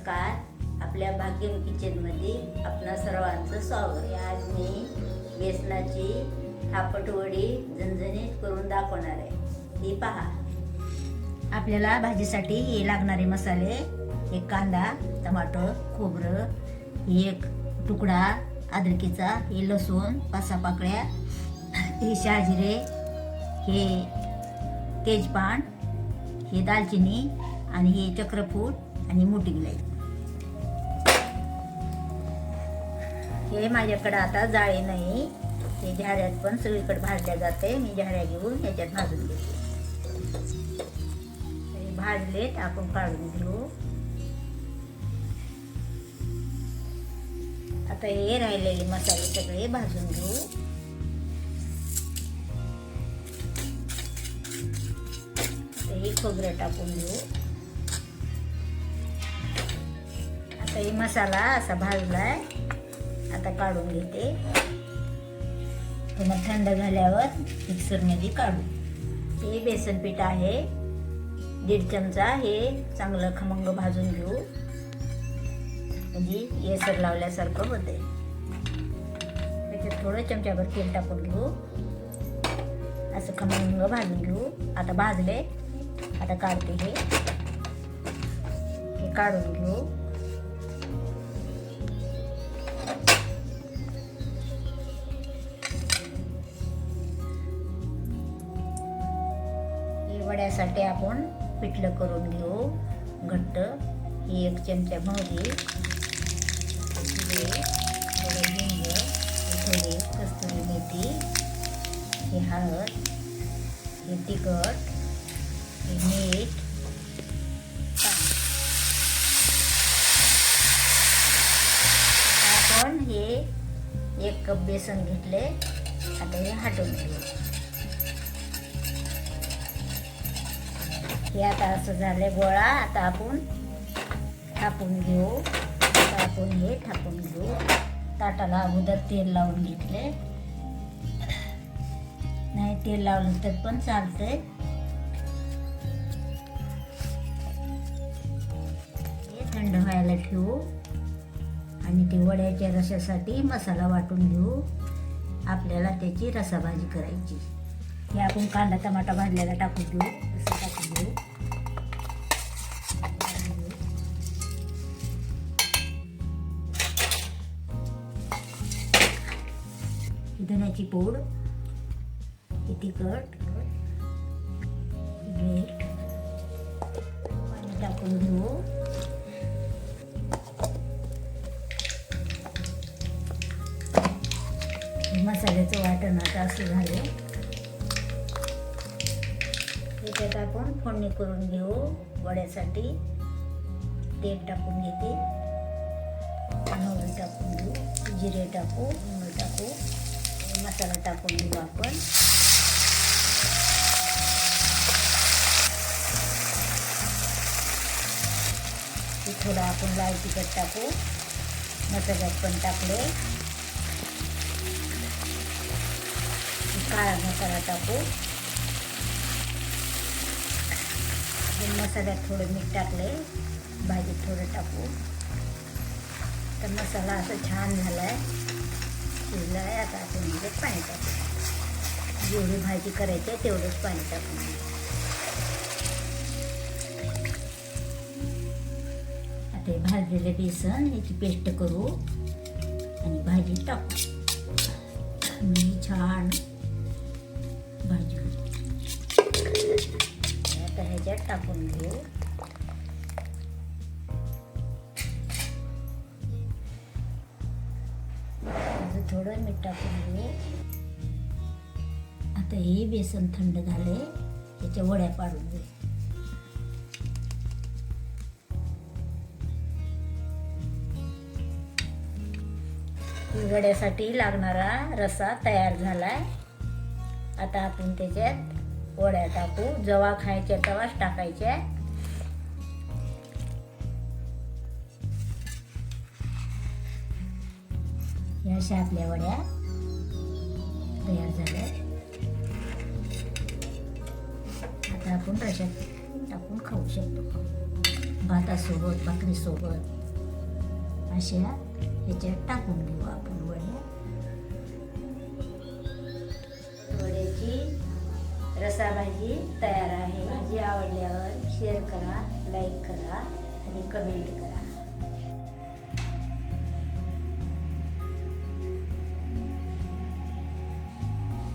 नमस्कार. आपल्या भाग्यम किचनमध्ये आपणा सर्वांचं स्वागत. आज मी बेसनाची थापटवडी झणझणीत करून दाखवणार आहे. ही पहा. आपल्याला भाजीसाठी हे लागणारे मसाले: एक कांदा, टमाटर, खोबरं, एक तुकडा अद्रकीचा, हे लसूण 5-6 पाकळ्या, हे शहाजिरे, हे तेजपान, हे दालचिनी आणि हे चक्रफूल आणि मोठी इलायची. हे माझ्याकडे आता जाळी नाही, हे झाऱ्यात पण सगळीकडे भाजल्या जाते. मी झाऱ्या घेऊन याच्यात भाजून घेते. हे भाजलेत, आपण काढून घेऊ. आता हे राहिलेले मसाले सगळे भाजून घेऊ. हे खोबरं टाकून घेऊ. आता हे मसाला असा भाजलाय, आता काढून घेते. पुन्हा थंड झाल्यावर मिक्सरमध्ये काढू. हे बेसन पीठ आहे 1.5 चमचा. हे चांगलं खमंग भाजून घेऊ, म्हणजे येसर लावल्यासारखं होते. त्याच्यात थोडं चमच्याभर तेल टाकून घेऊ. असं खमंग भाजून घेऊ. आता भाजले, आता काढते. हे काढून घेऊ. वड्यासाठी आपण पिठलं करून घेऊ घट्ट. ही 1 चमचा मोहरी, थोडे हिंग, थोडी कस्तुरी मेथी, हे हळद, हे तिखट, हे मीठ. आपण हे 1 कप बेसन घेतले. आता हे हटवून घेऊ. हे आता असं झालं गोळा. आता आपण थापून घेऊ. आता आपण हे थापून घेऊ. ताटाला अगोदर तेल लावून घेतले. नाही तेल लावलं तर पण चालतंय. हे थंड व्हायला ठेवू आणि ते वड्याच्या रसासाठी मसाला वाटून घेऊ. आपल्याला त्याची रसाभाजी करायची. हे आपण कांदा टमाटा भाजलेला टाकून देऊ. असं टाकून देऊ. धण्याची पूड, हे तिखट, मीठ, पाणी टाकून घेऊ. मसाल्याचं वाटण आता असं झालं. त्याच्यात आपण फोडणी करून घेऊ. वड्यासाठी तेल टाकून घेते. मोहरी टाकून घेऊ. जिरे टाकू, मोहरी टाकू. मसाला टाकून घेऊ आपण. थोडं आपण लाल तिखट टाकू. मसाल्यात पण टाकले. काळा मसाला टाकू. मसाल्यात थोडं मीठ टाकले. भाजीत थोडं टाकू. तर मसाला असं छान झालाय, शिजला आहे. आता आपण म्हणजे पाणी टाकू. जेवढी भाजी करायची आहे तेवढंच पाणी टाकून. आता हे भाजलेले बेसन याची पेस्ट करू आणि भाजी टाकू. मी छान भाजी आता ह्याच्यात टाकून घेऊ. थोडं मीठ टाकून घेऊ. आता हे बेसन थंड झाले, त्याच्या वड्या पाडून घेऊ. वड्यासाठी लागणारा रसा तयार झालाय. आता आपण त्याच्यात वड्या टाकू. जेव्हा खायच्या तेव्हाच टाकायच्या. या अशा आपल्या वड्या तयार झाल्या. आता आपण रशात टाकून खाऊ शकतो. भातासोबत, भाकरीसोबत. अशा ह्याच्यात टाकून घेऊ आपण वड्या. वड्याची रसाभाजी तयार आहे. भाजी आवडल्यावर शेअर करा, लाईक करा आणि कमेंट करा.